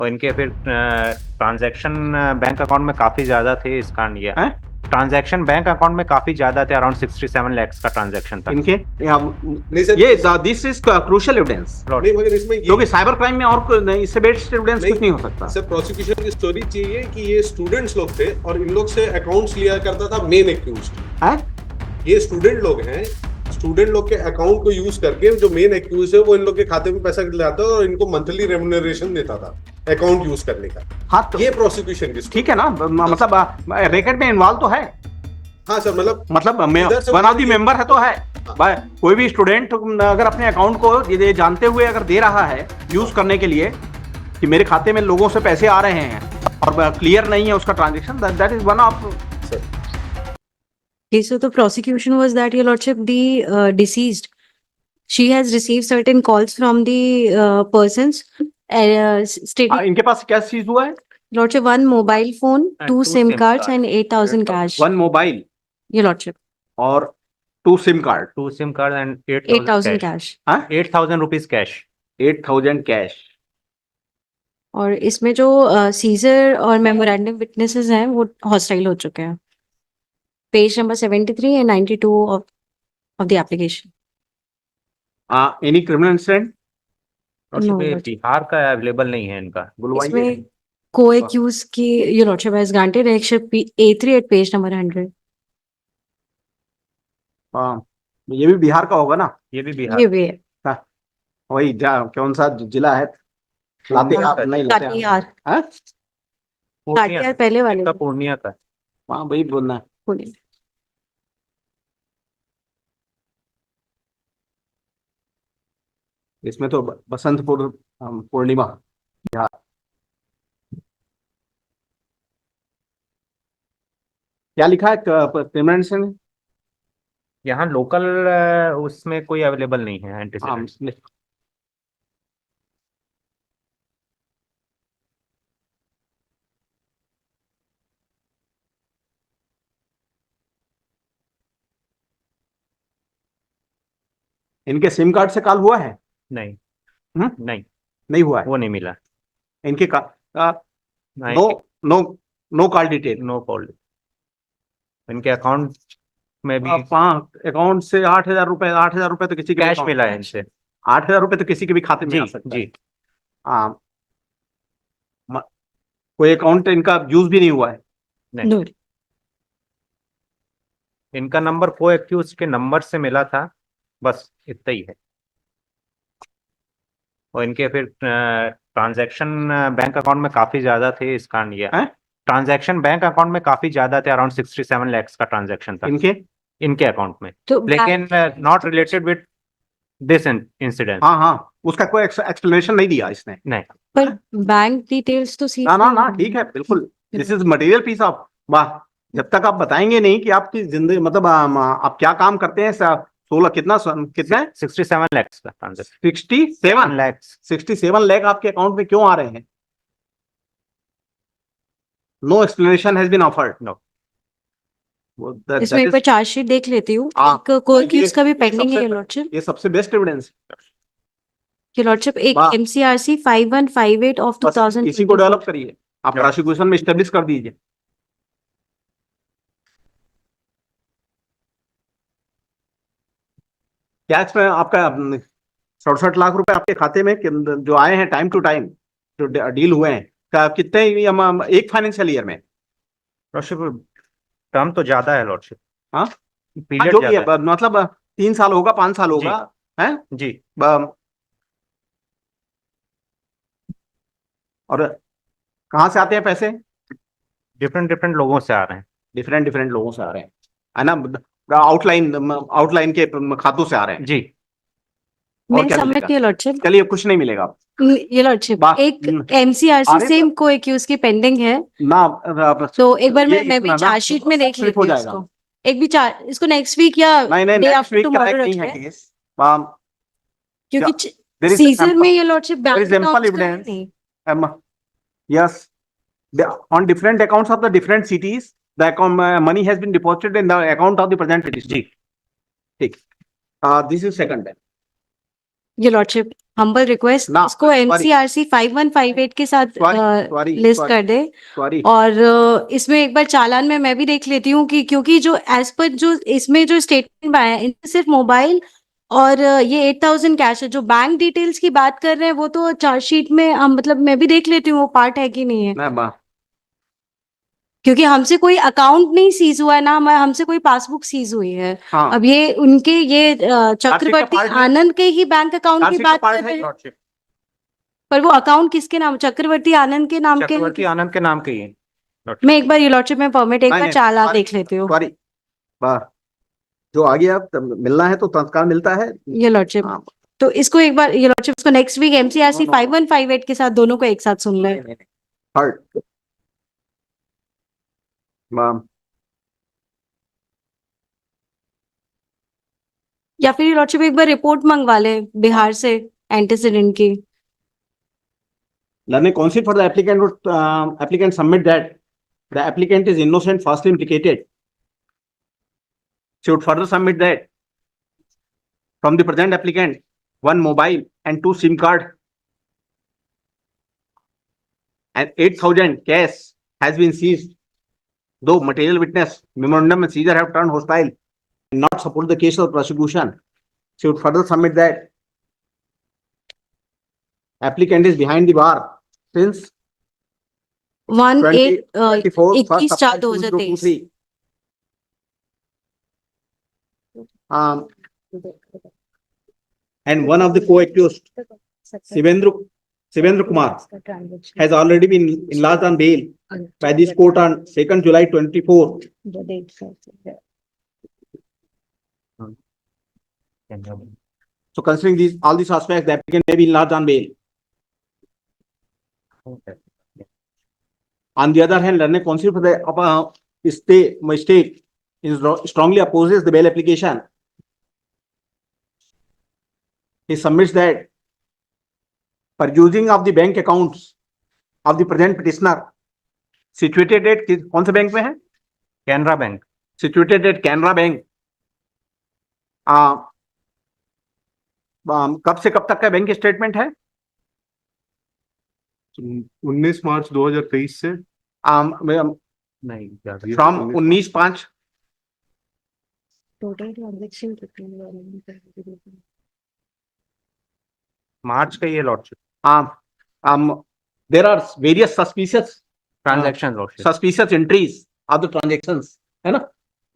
और इनके फिर ट्रांजैक्शन बैंक अकाउंट में काफी ज्यादा थे, इस कारण ये ट्रांजैक्शन बैंक अकाउंट में काफी ज्यादा थे, अराउंड 67 lakhs का ट्रांजैक्शन था इनके। नहीं सर, ये दिस इज क्रूशियल एविडेंस, नहीं मगर इसमें क्योंकि साइबर क्राइम में और इससे बेस्ट एविडेंस कुछ नहीं हो सकता। सर प्रोसिक्यूशन की स्टोरी चाहिए कि ये स्टूडेंट्स लोग थे और इन लोग से अकाउंट्स लिया करता था मेन एक्यूज्ड है, ये स्टूडेंट लोग हैं, स्टूडेंट लोग के अकाउंट को यूज करके जो मेन एक्यूज है वो इन लोग के खाते में पैसा लाता और इनको मंथली रेम्युनरेशन देता था अकाउंट यूज करने का। हाँ तो ये प्रोसिक्यूशन की ठीक है ना, मतलब रैकेट में इन्वॉल्व तो है। हाँ सर, मतलब वन ऑफ दी मेंबर है तो है। कोई भी स्टूडेंट अगर अपने अकाउंट को ये जानते हुए अगर दे रहा है यूज करने के लिए कि मेरे खाते में लोगों से पैसे आ रहे हैं और क्लियर नहीं है उसका transaction, that is one of. Okay, so the prosecution was that, Your Lordship, the deceased, she has received certain calls from the persons stating, इनके पास क्या चीज हुआ है? Lordship, one mobile phone, And two two SIM SIM cards, cards. and 8,000 cash. One mobile Your Lordship, और 2 SIM card, 2 SIM cards and 8,000 cash. cash. 8,000 rupees cash. 8,000 cash. और इसमें जो scissor और मेमोरेंडम विटनेसेस हैं वो हॉस्टाइल हो चुके हैं। Page number 73 and 92 of the application. Any criminal incident? और No, ये but- बिहार का अवेलेबल नहीं है इनका। बुलवाइए। इसमें co-accused की Your Lordship has granted except A3 at page number 100. हाँ, ये भी बिहार का होगा ना? ये भी बिहार। ये भी है। वही कौन सा जिला है? लातेहार नहीं, काटियार, हाँ? काटियार पहले वाले का पूर्णिया का। हाँ वही बोलना है। पुणे। इसमें तो बसंतपुर पूर्णिमा बिहार। क्या लिखा है क्रिमिनल इंसिडेंट? यहाँ लोकल उसमें कोई अवेलेबल नहीं है एंटीसीडेंट। इनके सिम कार्ड से कॉल हुआ है? नहीं। नहीं, नहीं हुआ है, वो नहीं मिला। इनके no no no call detail, no call. इनके अकाउंट में भी अकाउंट से 8,000 रुपए, 8,000 रुपए तो किसी के कैश मिला है इनसे। 8,000 रुपए तो किसी के भी खाते में आ सकता है। जी। हाँ, कोई अकाउंट इनका यूज भी नहीं हुआ है? नहीं। इनका नंबर को एक्यूज के नंबर से मिला था, बस इतना ही है। और इनके फिर ट्रांजैक्शन बैंक अकाउंट में काफी ज्यादा थे, इस कारण ये ट्रांजैक्शन बैंक अकाउंट में काफी ज्यादा थे, अराउंड 67 lakhs का ट्रांजैक्शन था इनके अकाउंट में, लेकिन not related with this incident. हाँ, उसका कोई एक्सप्लेनेशन नहीं दिया इसने। नहीं, पर बैंक डिटेल्स तो सीख ना ठीक है, बिल्कुल। This is material piece of, वाह। जब तक आप बताएंगे नहीं कि आपकी जिंदगी, मतलब आप क्या काम करते हैं, 16 कितना 67 lakhs का ट्रांजैक्शन। 67 लाख आपके अकाउंट में क्यों आ रहे हैं? No explanation has been offered. No. इसमें एक बार चार्जशीट देख लेती हूँ। कोई केस का भी पेंडिंग है, लॉर्डशिप। ये सबसे बेस्ट एविडेंस कि लॉर्डशिप एक MCRC 5158 ऑफ 2000 इसी को डेवलप करिए, आप प्रोसिक्यूशन में एस्टेब्लिश कर दीजिए। क्या इसमें आपका 67 लाख रुपए आपके खाते में जो आए हैं टाइम टू टाइम, जो डील हुए हैं, कितने एक फाइनेंशियल ईयर में? टर्म तो ज्यादा है लॉर्डशिप। हाँ, पीरियड जो भी है, मतलब 3 साल होगा, 5 साल होगा, है जी। और कहाँ से आते हैं पैसे? डिफरेंट लोगों से आ रहे हैं। डिफरेंट लोगों से आ रहे हैं, है ना? आउटलाइन के खातों से आ रहे हैं जी। और क्या मिलेगा? लॉर्डशिप चलिए, कुछ नहीं मिलेगा ये लॉर्डशिप। एक MCRC सेम को एक्यूज की पेंडिंग है ना, तो एक बार मैं भी चार्जशीट में देख लेती हूँ इसको। एक भी इसको नेक्स्ट वीक या डे आफ्टर टुमारो रखते हैं, क्योंकि सीजर में ये lordship bank yes, on different accounts of the different cities, the account money has been deposited in the account of the present citizen. ठीक, this is second time. ये lordship humble request ना, इसको NCRC 5158 के साथ sorry list कर दे। Sorry और इसमें एक बार चालान में मैं भी देख लेती हूँ कि क्योंकि जो एज पर जो इसमें जो स्टेटमेंट आया है इनमें सिर्फ मोबाइल और ये 8000 कैश है। जो बैंक डिटेल्स की बात कर रहे हैं वो तो चार्जशीट में मतलब मैं भी देख लेती हूँ वो पार्ट है कि नहीं है, मैं क्योंकि हमसे कोई अकाउंट नहीं सीज हुआ है ना, हमसे कोई पासबुक सीज हुई है। हाँ अब ये उनके ये चक्रवर्ती part है। आनंद के ही बैंक अकाउंट की चार्जशीट का बात पार्ट कर है रहे हैं, लॉर्डशिप, पर वो अकाउंट किसके नाम, चक्रवर्ती आनंद के नाम के हैं चक्रवर्ती कि- आनंद के नाम के ही है लॉर्डशिप। मैं एक बार ये लॉटरी में परमिट एक नहीं, बार नहीं, चालान सॉरी, देख लेती हूँ। सॉरी, जो आ गया तब मिलना है तो तत्काल मिलता है। ये लॉटशिप हाँ, तो इसको एक बार ये लॉटशिप इसको नेक्स्ट वीक एमसीआरसी 5158 के साथ दोनों को एक साथ सुन ले। थर्ड या फिर ये लॉटशिप एक बार रिपोर्ट मंगवा ले बिहार से एंटीसीडेंट की। learning counsel for the applicant would applicant submit that the applicant is innocent falsely implicated. She would further submit that from the present applicant one mobile and 2 SIM card and 8,000 cash has been seized, though material witness memorandum and seizure have turned hostile and not support the case of prosecution. She would further submit that applicant is behind the bar since 24 21 4 2023। and one of the co-accused, Shivendra Kumar, has already been enlarged on bail by this court on 2nd July 24. So considering these all these aspects, the applicant may be enlarged on bail. On the other hand, learned counsel for the state strongly opposes the bail application. He submits that perusing of the bank accounts of the present petitioner situated at कौन से bank में है? Canara bank. Situated at Canara Bank. कब से कब तक का bank statement है? 19 मार्च 2023 से नहीं फ्रॉम 19/5 मार्च का ये lordship there are various suspicious transaction lordship. suspicious entries of the transactions, है ना?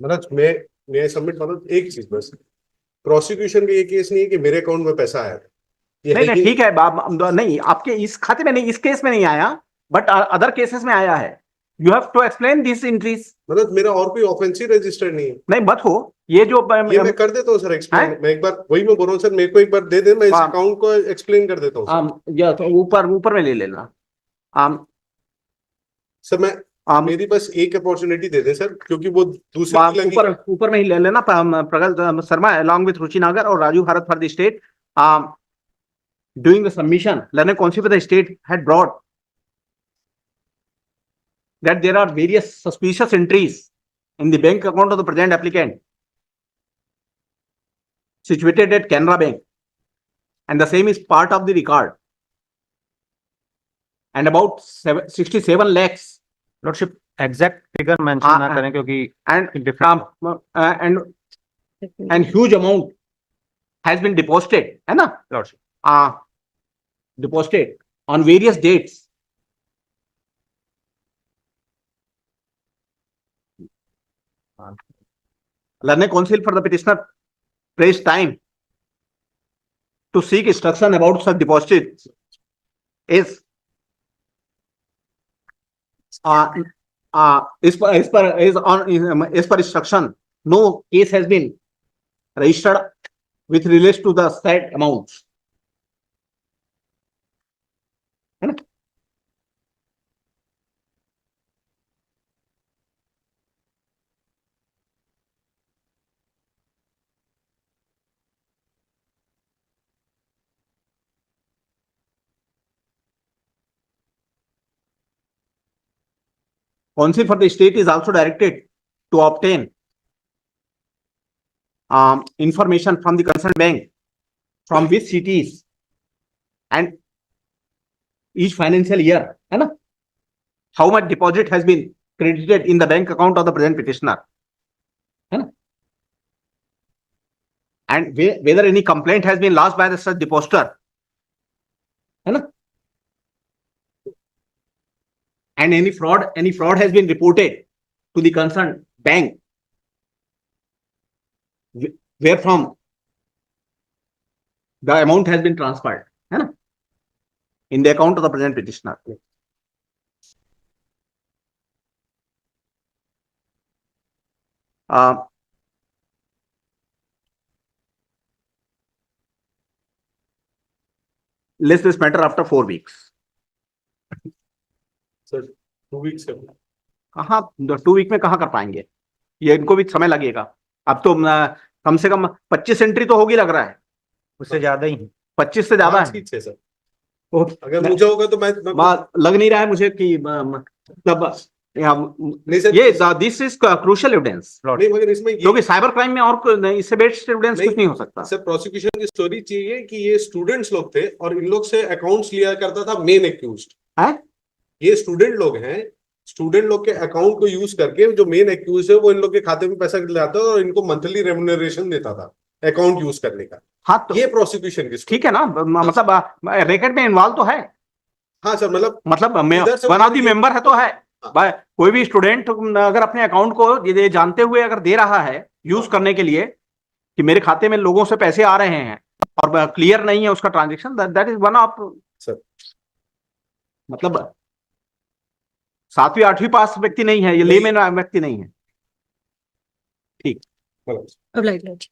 मतलब मैं सबमिट मतलब एक चीज बस, प्रोसिक्यूशन का ये केस नहीं है कि मेरे अकाउंट में पैसा आया था। नहीं नहीं ठीक है नहीं आपके इस खाते में नहीं, इस केस में नहीं आया, बट अदर केसेस में आया है। You have to explain this entries. मतलब मेरा और कोई ऑफेंसिव रजिस्टर नहीं है। नहीं मत हो ये जो ये मैं कर देता हूँ सर एक्सप्लेन। मैं एक बार वही मैं बोल रहा हूँ सर, मेरे को एक बार दे दे, मैं इस अकाउंट को एक्सप्लेन कर देता हूँ। या तो ऊपर में ले लेना। सर मैं मेरी बस एक अपॉर्चुनिटी दे दे सर, क्योंकि वो दूसरी ऊपर में ही ले लेना। प्रगल शर्मा along with रुचि नागर और Raju Bharat for the state doing the submission, learned counsel for the state had brought that there are various suspicious entries in the bank account of the present applicant situated at Canara Bank, and the same is part of the record, and about 67 lakhs lordship exact figure mention ना करें क्योंकि and huge amount has been deposited, है ना lordship, deposited on various dates. Learned counsel for the petitioner praised time to seek instruction about such deposits is as per instruction, no case has been registered with relation to the said amounts. है ना? Counsel for the state is also directed to obtain information from the concerned bank from which cities and each financial year, है ना, how much deposit has been credited in the bank account of the present petitioner, है ना, and whether any complaint has been lodged by the such depositor, है ना, and any fraud has been reported to the concerned bank wherefrom the amount has been transferred, है ना, in the account of the present petitioner. List this matter after 4 weeks. Sir 2 weeks है। कहाँ 2 week में कहाँ कर पाएंगे, ये इनको भी समय लगेगा। अब तो कम से कम 25 एंट्री तो होगी लग रहा है, उससे ज्यादा ही 25 से ज्यादा है। ठीक है सर, वो अगर मुझे होगा तो मैं लग नहीं रहा है मुझे कि मतलब नहीं सर, ये दिस इज क्रूशियल एविडेंस, नहीं मगर इसमें क्योंकि साइबर क्राइम में और इससे बेस्ट एविडेंस कुछ नहीं हो सकता। सर प्रोसिक्यूशन की स्टोरी चाहिए कि ये स्टूडेंट्स लोग थे और इन लोग से अकाउंट्स लिया करता था मेन एक्यूज्ड है, ये स्टूडेंट लोग हैं, स्टूडेंट लोग के अकाउंट को यूज करके जो मेन एक्यूज है वो इन लोग के खाते में पैसा लाता और इनको मंथली रेम्युनरेशन देता था अकाउंट यूज करने का। हाँ तो ये प्रोसिक्यूशन की ठीक है ना, मतलब रैकेट में इन्वॉल्व तो है। हाँ सर, मतलब इधर से वन ऑफ दी मेंबर है तो है। कोई भी स्टूडेंट अगर अपने अकाउंट को ये जानते हुए अगर दे रहा है यूज करने के लिए कि मेरे खाते में लोगों से पैसे आ रहे हैं और क्लियर नहीं है उसका transaction, that is one of sir, मतलब 7वीं 8वीं पास व्यक्ति नहीं है, ये लेमैन व्यक्ति नहीं है। ठीक। अब लाइट